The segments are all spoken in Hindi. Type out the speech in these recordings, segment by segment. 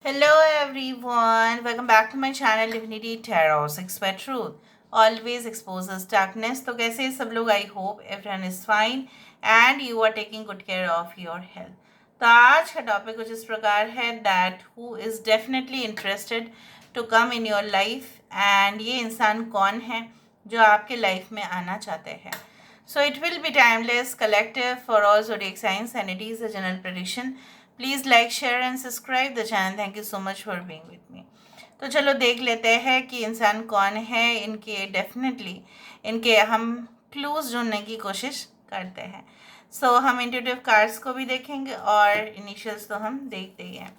Hello everyone, welcome back to my channel Divinity Tarot 6 by Truth. Always exposes darkness. तो कैसे हैं सब लोग? I hope everyone is fine and you are taking good care of your health. तो आज का टॉपिक कुछ इस प्रकार है that who is definitely interested to come in your life and ये इंसान कौन है जो आपके लाइफ में आना चाहते हैं. So it will be timeless, collective for all zodiac signs and it is a general prediction. Please like share and subscribe the channel. Thank you so much for being with me. तो चलो देख लेते हैं कि इंसान कौन है. इनके डेफिनेटली इनके हम क्लूज ढूंढने की कोशिश करते हैं. सो हम इंट्यूटिव कार्ड्स को भी देखेंगे और इनिशियल्स तो हम देखते ही हैं.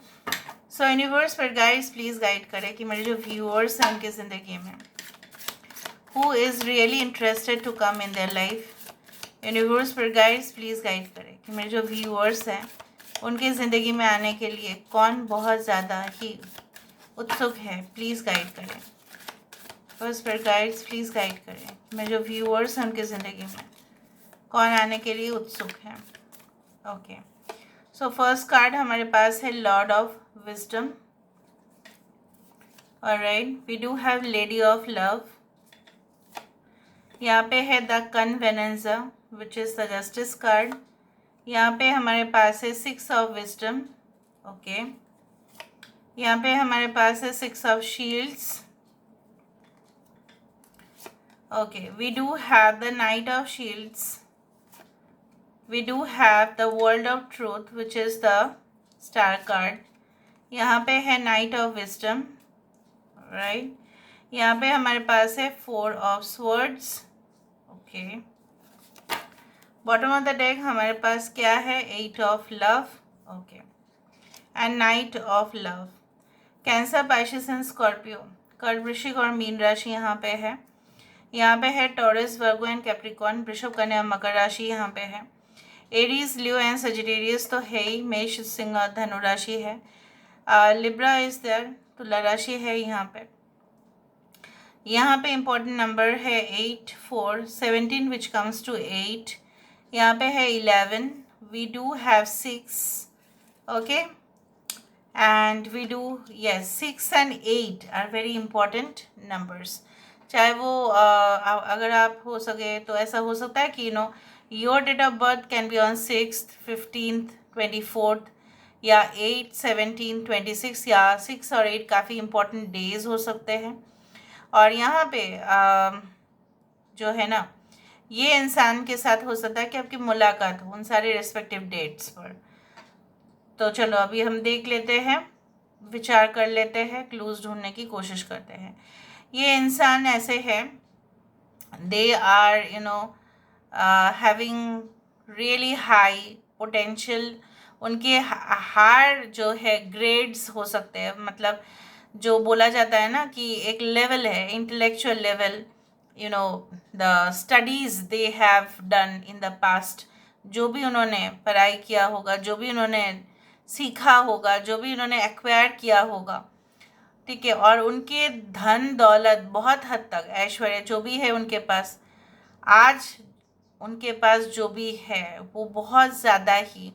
सो यूनिवर्स पर गाइड्स प्लीज़ गाइड करें कि मेरे जो व्यूअर्स हैं उनकी ज़िंदगी में who is really interested to come in their life. Universe पर गाइड्स प्लीज़ गाइड करें कि मेरे जो व्यूअर्स हैं उनकी ज़िंदगी में आने के लिए कौन बहुत ज़्यादा ही उत्सुक है. प्लीज़ गाइड करें. फर्स्ट पर गाइड्स प्लीज़ गाइड करें. मेरे जो व्यूअर्स हैं उनकी ज़िंदगी में कौन आने के लिए उत्सुक है. ओके, सो फर्स्ट कार्ड हमारे पास है lord of wisdom. All right, we do have lady of love. यहाँ पे है द कन्वेनेंजा which is the justice card. यहाँ पे हमारे पास है 6 ऑफ विजडम. ओके, यहाँ पे हमारे पास है 6 of shields. Okay, we do have the knight of shields. We do have the world of truth which is the star card. यहाँ पे है नाइट ऑफ विजडम. राइट, यहाँ पे हमारे पास है 4 of swords. Okay, bottom of the deck हमारे पास क्या है? 8 of love. Okay, and night of love. Cancer, Pisces and Scorpio, कर्क, वृश्चिक और मीन राशि यहाँ पे है. यहाँ पे है टॉरस, वर्गो एंड कैप्रिकॉर्न. वृषभ, कन्या, मकर राशि यहाँ पे है. एरीज, लियो एंड सजिटेरियस तो है ही. मेष, सिंह और धनु राशि है. लिब्रा इज देयर, तुला राशि है यहाँ पे. यहाँ पे इम्पोर्टेंट नंबर है 8, 4, 17 विच कम्स टू 8. यहाँ पे है 11. We do have 6. Okay, and we do yes 6 and 8 are very important numbers. चाहे वो अगर आप हो सके तो ऐसा हो सकता है कि your date of birth can be on 6th, 15th, 24th या 8, 17, 26 या 6 और 8 काफ़ी इंपॉर्टेंट डेज हो सकते हैं. और यहाँ पे जो है ना, ये इंसान के साथ हो सकता है कि आपकी मुलाकात हो उन सारे रेस्पेक्टिव डेट्स पर. तो चलो अभी हम देख लेते हैं, विचार कर लेते हैं, क्लूज ढूंढने की कोशिश करते हैं. ये इंसान ऐसे है, they are having really high potential. उनके हार जो है ग्रेड्स हो सकते हैं. मतलब जो बोला जाता है ना कि एक लेवल है, intellectual level, the studies they have done in the past. जो भी उन्होंने पढ़ाई किया होगा, जो भी उन्होंने सीखा होगा, जो भी उन्होंने एक्वायर किया होगा, ठीक है. और उनके धन दौलत बहुत हद तक, ऐश्वर्य जो भी है उनके पास आज, उनके पास जो भी है वो बहुत ज़्यादा ही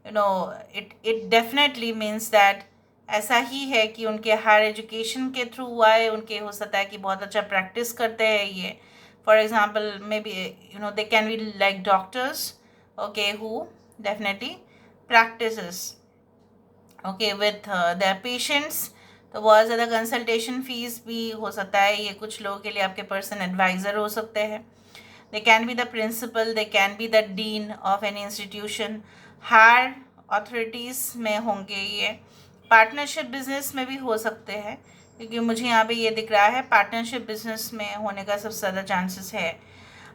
इट डेफिनेटली मीन्स दैट ऐसा ही है कि उनके हायर एजुकेशन के थ्रू आए. उनके हो सकता है कि बहुत अच्छा प्रैक्टिस करते हैं ये. For example may be they can be like doctors, okay, who definitely practices okay with their patients. तो बहुत ज़्यादा कंसल्टेशन फीस भी हो सकता है. ये कुछ लोगों के लिए आपके पर्सन एडवाइज़र हो सकते हैं. They can be the principal, they can be the dean of any institution. Higher authorities में होंगे ये. पार्टनरशिप बिजनेस में भी हो सकते हैं, क्योंकि मुझे यहाँ पे ये दिख रहा है पार्टनरशिप बिजनेस में होने का सबसे ज़्यादा चांसेस है.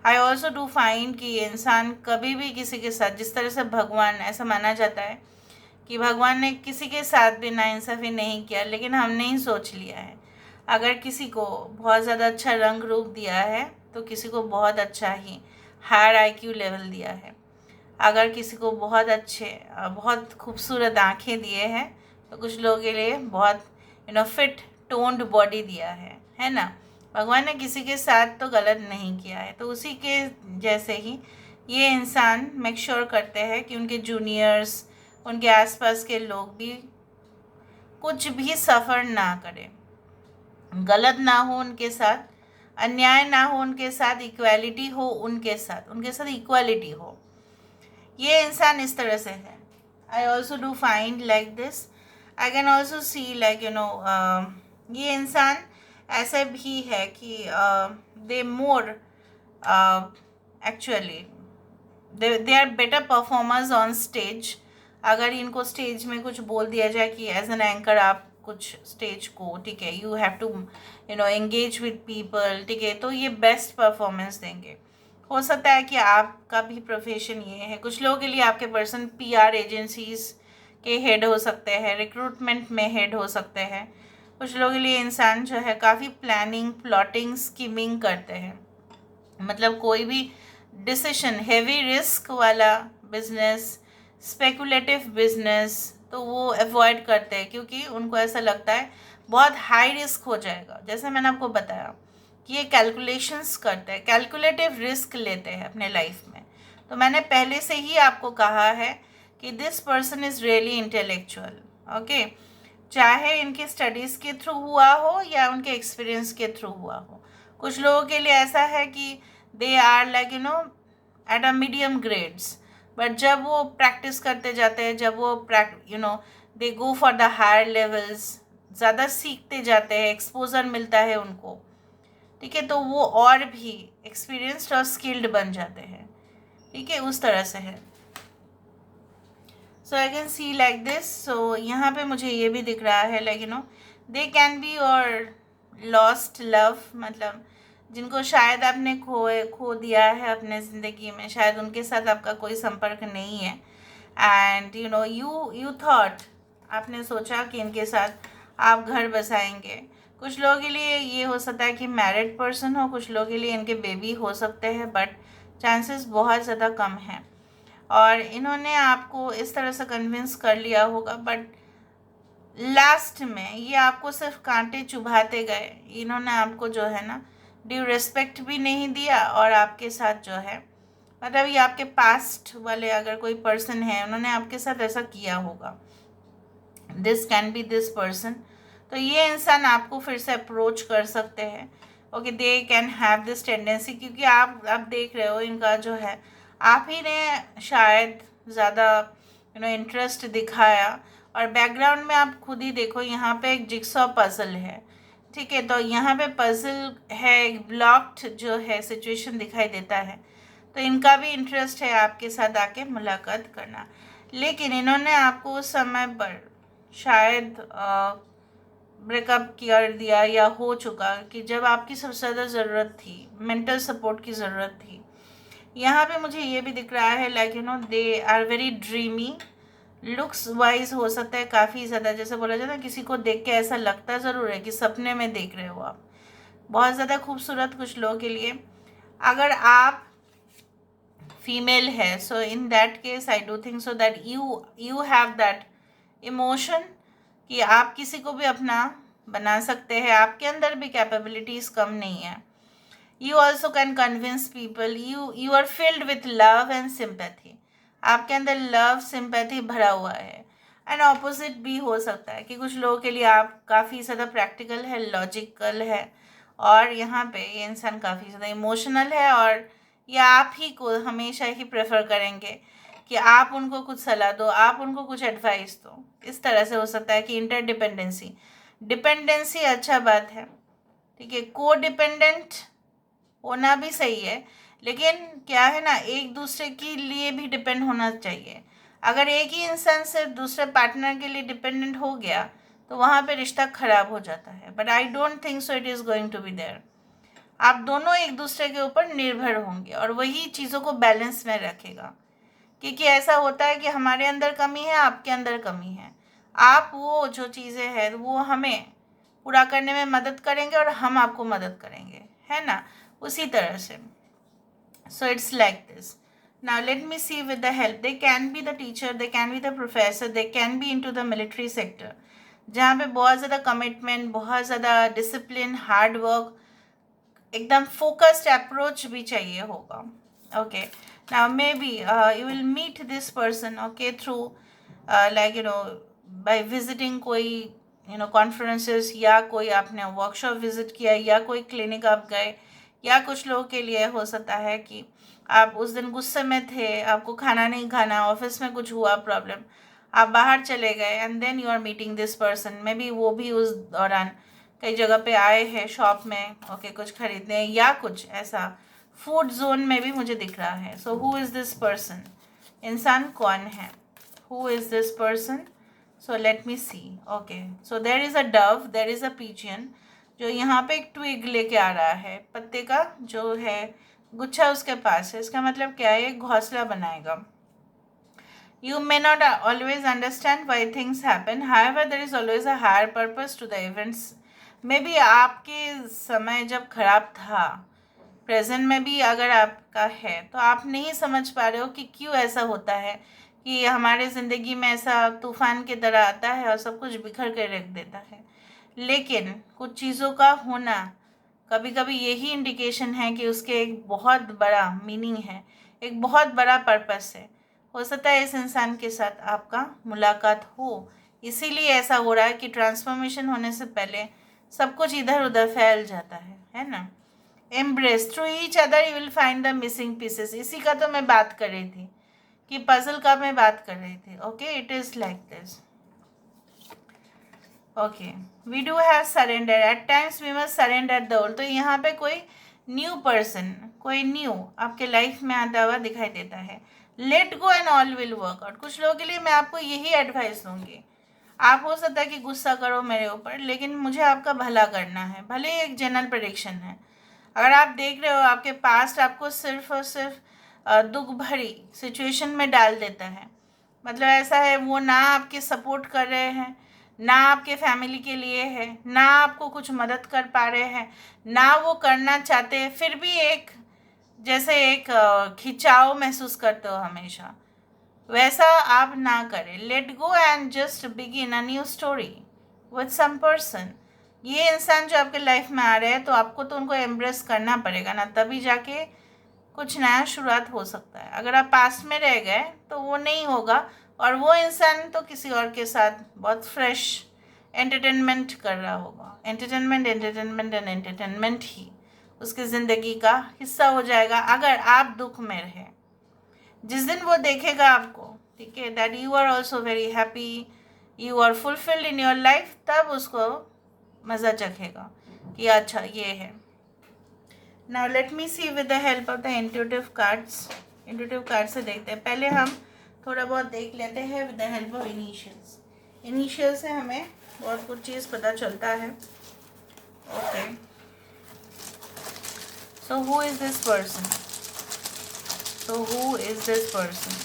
आई ऑल्सो डू फाइंड कि ये इंसान कभी भी किसी के साथ, जिस तरह से भगवान, ऐसा माना जाता है कि भगवान ने किसी के साथ भी नाइंसाफ़ी नहीं किया, लेकिन हमने ही सोच लिया है. अगर किसी को बहुत ज़्यादा अच्छा रंग रूप दिया है तो किसी को बहुत अच्छा ही हायर IQ लेवल दिया है. अगर किसी को बहुत अच्छे, बहुत खूबसूरत आँखें दिए हैं तो कुछ लोगों के लिए बहुत फिट टोन्ड बॉडी दिया है ना. भगवान ने किसी के साथ तो गलत नहीं किया है. तो उसी के जैसे ही ये इंसान मेक श्योर करते हैं कि उनके जूनियर्स, उनके आसपास के लोग भी कुछ भी सफ़र ना करें, गलत ना हो उनके साथ, अन्याय ना हो उनके साथ, इक्वालिटी हो उनके साथ इक्वालिटी हो। ये इंसान इस तरह से है। I also do find like this. I can also see like ये इंसान ऐसे भी है कि they more actually they are better performers on stage. अगर इनको स्टेज में कुछ बोल दिया जाए कि एज एन एंकर आप कुछ स्टेज को, ठीक है, you have to engage with people, ठीक है, तो ये बेस्ट परफॉर्मेंस देंगे। हो सकता है कि आपका भी प्रोफेशन ये है। कुछ लोगों के लिए आपके पर्सन पीआर एजेंसीज के हेड हो सकते हैं, रिक्रूटमेंट में हेड हो सकते हैं। कुछ लोगों के लिए इंसान जो है काफ़ी प्लानिंग, प्लॉटिंग, स्कीमिंग करते हैं। मतलब कोई भी डिसीशन, हेवी रिस्क वाला बिजनेस, स्पेकुलेटिव बिजनेस, तो वो अवॉइड करते हैं क्योंकि उनको ऐसा लगता है बहुत हाई रिस्क हो जाएगा। जैसे मैंने आपको बताया कि ये कैलकुलेशंस करते हैं, कैलकुलेटिव रिस्क लेते हैं अपने लाइफ में। तो मैंने पहले से ही आपको कहा है कि this person is really intellectual, okay, चाहे इनकी स्टडीज़ के थ्रू हुआ हो या उनके एक्सपीरियंस के थ्रू हुआ हो। कुछ लोगों के लिए ऐसा है कि they are like at a medium grades, but जब वो प्रैक्टिस करते जाते हैं, जब वो they go for the higher levels, ज़्यादा सीखते जाते हैं, एक्सपोजर मिलता है उनको, ठीक है, तो वो और भी एक्सपीरियंस्ड और स्किल्ड बन जाते हैं, ठीक है, उस तरह से है। So I can see like this. So यहाँ पे मुझे ये भी दिख रहा है लाइक दे कैन बी और लॉस्ट लव, मतलब जिनको शायद आपने खो दिया है अपने ज़िंदगी में, शायद उनके साथ आपका कोई संपर्क नहीं है। एंड यू थॉट, आपने सोचा कि इनके साथ आप घर बसाएंगे। कुछ लोगों के लिए ये हो सकता है कि मैरिड पर्सन हो, कुछ लोगों के लिए इनके बेबी हो सकते हैं, बट चांसेस बहुत ज़्यादा कम हैं। और इन्होंने आपको इस तरह से कन्विंस कर लिया होगा, बट लास्ट में ये आपको सिर्फ कांटे चुभाते गए। इन्होंने आपको जो है ना ड्यू रिस्पेक्ट भी नहीं दिया, और आपके साथ जो है, मतलब ये आपके पास्ट वाले अगर कोई पर्सन है, उन्होंने आपके साथ ऐसा किया होगा। This can be this person. तो ये इंसान आपको फिर से अप्रोच कर सकते हैं, okay, they can have this tendency, क्योंकि आप देख रहे हो इनका जो है, आप ही ने शायद ज़्यादा इंटरेस्ट दिखाया। और बैकग्राउंड में आप खुद ही देखो, यहाँ पे एक जिक्सॉ पजल है, ठीक है, तो यहाँ पे पजल है, एक ब्लॉक्ड जो है सिचुएशन दिखाई देता है। तो इनका भी इंटरेस्ट है आपके साथ आके मुलाकात करना, लेकिन इन्होंने आपको उस समय पर शायद ब्रेकअप कर दिया या हो चुका कि जब आपकी सबसे ज़्यादा ज़रूरत थी, मेंटल सपोर्ट की ज़रूरत थी। यहाँ पे मुझे ये भी दिख रहा है like they are very dreamy, looks wise हो सकता है काफ़ी ज़्यादा, जैसे बोला जाता है किसी को देख के ऐसा लगता ज़रूर है कि सपने में देख रहे हो आप, बहुत ज़्यादा खूबसूरत कुछ लोगों के लिए। अगर आप फीमेल है, so in that case I do think so that you have that emotion कि आप किसी को भी अपना बना सकते हैं, आपके अंदर भी कैपेबिलिटीज़ कम नहीं है। You also can convince people, you are filled with love and sympathy, आपके अंदर लव सिंपैथी भरा हुआ है। एंड ऑपोजिट भी हो सकता है कि कुछ लोगों के लिए आप काफ़ी ज़्यादा प्रैक्टिकल है, लॉजिकल है, और यहाँ पे ये इंसान काफ़ी ज़्यादा इमोशनल है, और या आप ही को हमेशा ही प्रेफर करेंगे कि आप उनको कुछ सलाह दो, आप उनको कुछ एडवाइस दो। इस तरह से हो सकता है कि इंटरडिपेंडेंसी, डिपेंडेंसी अच्छा बात है, ठीक है, को डिपेंडेंट होना भी सही है, लेकिन क्या है ना, एक दूसरे के लिए भी डिपेंड होना चाहिए। अगर एक ही इंसान सिर्फ दूसरे पार्टनर के लिए डिपेंडेंट हो गया तो वहाँ पे रिश्ता खराब हो जाता है, but I don't think so it is going to be there. आप दोनों एक दूसरे के ऊपर निर्भर होंगे और वही चीज़ों को बैलेंस में रखेगा, क्योंकि ऐसा होता है कि हमारे अंदर कमी है, आपके अंदर कमी है, आप वो जो चीज़ें हैं वो हमें पूरा करने में मदद करेंगे और हम आपको मदद करेंगे, है ना, उसी तरह से। So it's like this. Now let me see with the help, they can be the teacher, they can be the professor, they can be into the military sector, जहाँ पे बहुत ज़्यादा कमिटमेंट, बहुत ज़्यादा डिसिप्लिन, हार्ड वर्क, एकदम फोकस्ड अप्रोच भी चाहिए होगा, okay. Now maybe you will meet this person, okay, through like by visiting कोई कॉन्फ्रेंसेस, या कोई आपने वर्कशॉप विजिट किया, या कोई क्लिनिक आप गए, या कुछ लोगों के लिए हो सकता है कि आप उस दिन गुस्से में थे, आपको खाना नहीं खाना, ऑफिस में कुछ हुआ प्रॉब्लम, आप बाहर चले गए and then you are meeting this person. Maybe वो भी उस दौरान कई जगह पे आए हैं शॉप में, ओके, कुछ खरीदने या कुछ ऐसा। फूड जोन में भी मुझे दिख रहा है। So who is this person? इंसान कौन है? Who is this person? So let me see. Okay, so there is a dove, there is a pigeon, जो यहाँ पे एक ट्विग लेके आ रहा है, पत्ते का जो है गुच्छा उसके पास है। इसका मतलब क्या है? एक घोंसला बनाएगा। You may not always understand why things happen. However, there is always a higher purpose to the events. Maybe आपके समय जब खराब था, प्रेजेंट में भी अगर आपका है, तो आप नहीं समझ पा रहे हो कि क्यों ऐसा होता है कि हमारे ज़िंदगी में ऐसा तूफान की तरह आता है और सब कुछ बिखर कर रख देता है। लेकिन कुछ चीज़ों का होना कभी कभी यही इंडिकेशन है कि उसके एक बहुत बड़ा मीनिंग है, एक बहुत बड़ा पर्पस है। हो सकता है इस इंसान के साथ आपका मुलाकात हो, इसीलिए ऐसा हो रहा है कि ट्रांसफॉर्मेशन होने से पहले सब कुछ इधर उधर फैल जाता है ना। Embrace through each other you will find the missing pieces. इसी का तो मैं बात कर रही थी, कि पजल का मैं बात कर रही थी। Okay, it is like this. Okay, we do have surrender, at times we must surrender the old. तो यहाँ पे कोई न्यू पर्सन, कोई न्यू आपके लाइफ में आता हुआ दिखाई देता है। Let go and all will work out. कुछ लोगों के लिए मैं आपको यही एडवाइस दूंगी। आप हो सकता है कि गुस्सा करो मेरे ऊपर, लेकिन मुझे आपका भला करना है। भले ही एक जनरल प्रेडिक्शन है। अगर आप देख रहे हो आपके पास्ट आपको सिर्फ और सिर्फ दुख भरी सिचुएशन में डाल देता है, मतलब ऐसा है वो ना आपके सपोर्ट कर रहे हैं, ना आपके फैमिली के लिए है, ना आपको कुछ मदद कर पा रहे हैं, ना वो करना चाहते हैं, फिर भी एक जैसे एक खिंचाव महसूस करते हो हमेशा, वैसा आप ना करें। Let go and just begin a new story with some person. ये इंसान जो आपके लाइफ में आ रहे हैं, तो आपको तो उनको एम्ब्रेस करना पड़ेगा ना, तभी जाके कुछ नया शुरुआत हो सकता है। अगर आप पास्ट में रह गए तो वो नहीं होगा, और वो इंसान तो किसी और के साथ बहुत फ्रेश एंटरटेनमेंट कर रहा होगा। एंटरटेनमेंट एंटरटेनमेंट एंड एंटरटेनमेंट ही उसकी ज़िंदगी का हिस्सा हो जाएगा अगर आप दुख में रहे। जिस दिन वो देखेगा आपको, ठीक है, that you are also very happy, you are fulfilled in your life, तब उसको मज़ा चखेगा कि अच्छा ये है। Now let me see with the help of the intuitive cards. Intuitive card से देखते हैं। पहले हम थोड़ा बहुत देख लेते हैं with the help of initials. Initial से हमें बहुत कुछ चीज़ पता चलता है। Okay, so who is this person? So who is this person?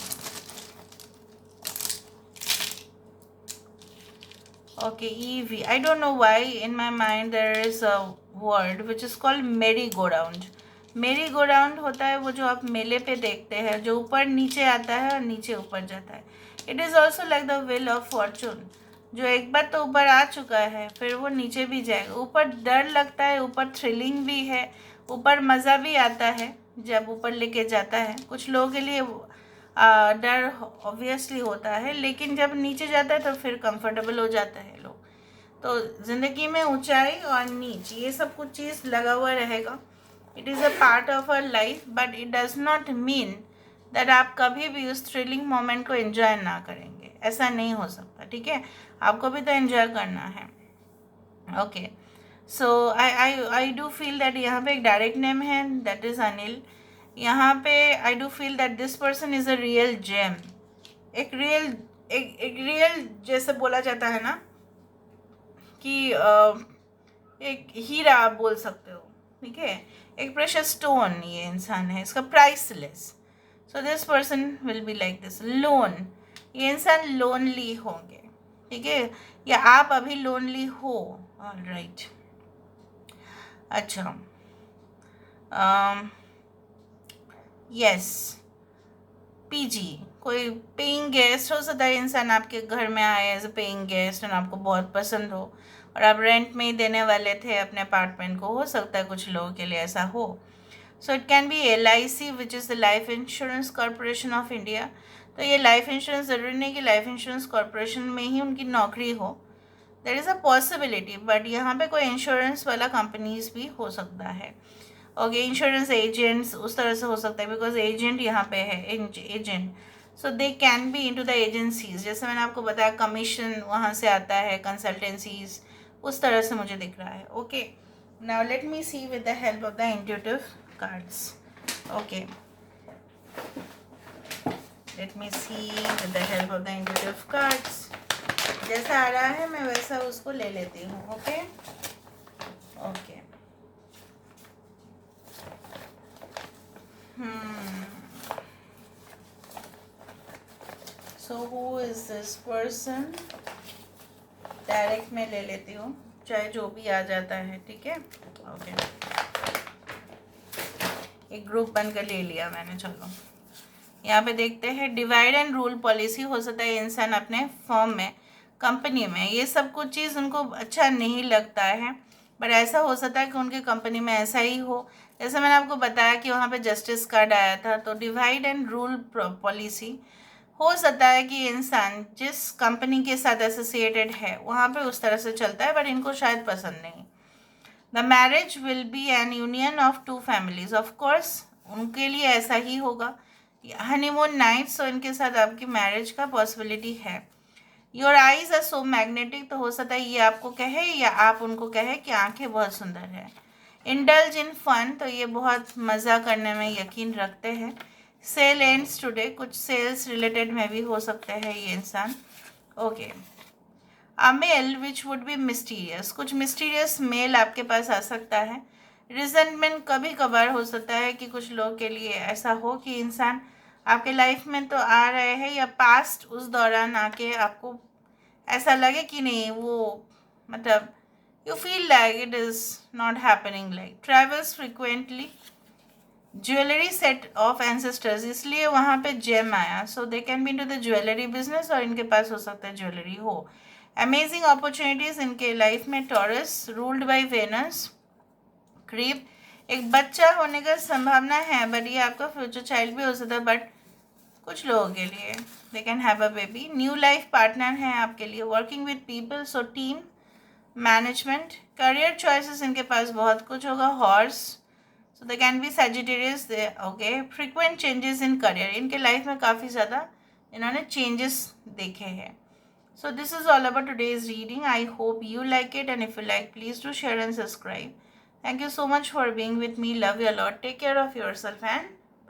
Okay, Evie. I don't know why in my mind there is a word which is called merry-go-round. merry-go-round होता है वो जो आप मेले पे देखते हैं, जो ऊपर नीचे आता है और नीचे ऊपर जाता है। It is also like the wheel of fortune, जो एक बार तो ऊपर आ चुका है फिर वो नीचे भी जाएगा। ऊपर डर लगता है, ऊपर थ्रिलिंग भी है, ऊपर मज़ा भी आता है जब ऊपर लेके जाता है। कुछ लोगों के लिए डर ऑब्वियसली होता है, लेकिन जब नीचे जाता है तो फिर कंफर्टेबल हो जाता है लोग। तो ज़िंदगी में ऊंचाई और नीच ये सब कुछ चीज़ लगा हुआ रहेगा। It is a part of our life, but it does not mean that आप कभी भी उस थ्रिलिंग मोमेंट को एंजॉय ना करेंगे। ऐसा नहीं हो सकता, ठीक है, आपको भी तो एंजॉय करना है। Okay, so I do feel that यहाँ पे एक डायरेक्ट नेम है, दैट इज़ अनिल। यहाँ पे I do feel that this person is a real gem. एक रियल जैसे बोला जाता है ना कि एक हीरा आप बोल सकते हो, ठीक है, एक प्रेशियस स्टोन ये इंसान है, इसका priceless. So this person will be like this. Loan, ये इंसान लोनली होंगे, ठीक है, या आप अभी लोनली हो। ऑलराइट, अच्छा, यस, पीजी, कोई पेइंग गेस्ट हो सकता है। इंसान आपके घर में आए एज अ पेइंग गेस्ट और आपको बहुत पसंद हो, और आप रेंट में ही देने वाले थे अपने अपार्टमेंट को। हो सकता है कुछ लोगों के लिए ऐसा हो। So it can be LIC, which is the life insurance corporation of India. तो ये लाइफ इंश्योरेंस ज़रूरी नहीं कि लाइफ इंश्योरेंस कॉरपोरेशन में ही उनकी नौकरी हो, there is a possibility, but यहाँ पे कोई इंश्योरेंस वाला कंपनीज भी हो सकता है। ओके, इंश्योरेंस एजेंट्स उस तरह से हो सकता है, बिकॉज एजेंट यहाँ पे है, agent, so they can be into the agencies, जैसे मैंने आपको बताया कमीशन वहाँ से आता है, कंसल्टेंसीज, उस तरह से मुझे दिख रहा है। Okay, now let me see with the help of the intuitive cards. Okay, let me see with the help of the intuitive cards. जैसा आ रहा है मैं वैसा उसको ले लेती हूँ। Okay okay, so who is this person, direct में ले लेती हूँ, चाहे जो भी आ जाता है, ठीक है। ओके, एक ग्रुप बनकर ले लिया मैंने। चलो यहाँ पे देखते हैं, डिवाइड एंड रूल पॉलिसी हो सकता है इंसान अपने फर्म में, कंपनी में, ये सब कुछ चीज़ उनको अच्छा नहीं लगता है, बट ऐसा हो सकता है कि उनके कंपनी में ऐसा ही हो। जैसे मैंने आपको बताया कि वहाँ पे जस्टिस कार्ड आया था, तो डिवाइड एंड रूल पॉलिसी हो सकता है कि इंसान जिस कंपनी के साथ एसोसिएटेड है वहाँ पे उस तरह से चलता है, बट इनको शायद पसंद नहीं। The marriage will be an union of two families, of course उनके लिए ऐसा ही होगा। हनीमून नाइट, सो इनके साथ आपकी मैरिज का पॉसिबिलिटी है। Your eyes are so magnetic, तो हो सकता है ये आपको कहे या आप उनको कहे कि आंखें बहुत सुंदर है। इंडल्ज इन फन, तो ये बहुत मज़ा करने में यकीन रखते हैं। सेल एंड्स टुडे, कुछ सेल्स रिलेटेड में भी हो सकते हैं ये इंसान। Okay, a mail which would be mysterious, कुछ मिस्टीरियस मेल आपके पास आ सकता है। रिजेंटमेंट, कभी कभार हो सकता है कि कुछ लोग के लिए ऐसा हो कि इंसान आपके लाइफ में तो आ रहे हैं या पास्ट उस दौरान आके आपको ऐसा लगे कि नहीं, वो मतलब you feel like it is not happening, like travels frequently. Jewellery set of ancestors, इसलिए वहाँ पे जेम आया, so they can be into the jewellery business, और इनके पास हो सकता है ज्वेलरी हो। अमेजिंग अपॉर्चुनिटीज इनके लाइफ में। Taurus, ruled by Venus. क्रीप, एक बच्चा होने का संभावना है, बट ये आपका फ्यूचर चाइल्ड भी हो सकता है, बट कुछ लोगों के लिए they can have a baby. New life partner है आपके लिए। Working with people, so team management. Career choices इनके पास बहुत कुछ होगा। Horse, so they can B Sagittarius. Okay, frequent changes in career, इनके लाइफ में काफ़ी ज़्यादा इन्होंने चेंजेस देखे हैं। So this is all about today's reading. I hope you like it, and if you like, please do share and subscribe. Thank you so much for being with me. Love you a lot. Take care of yourself and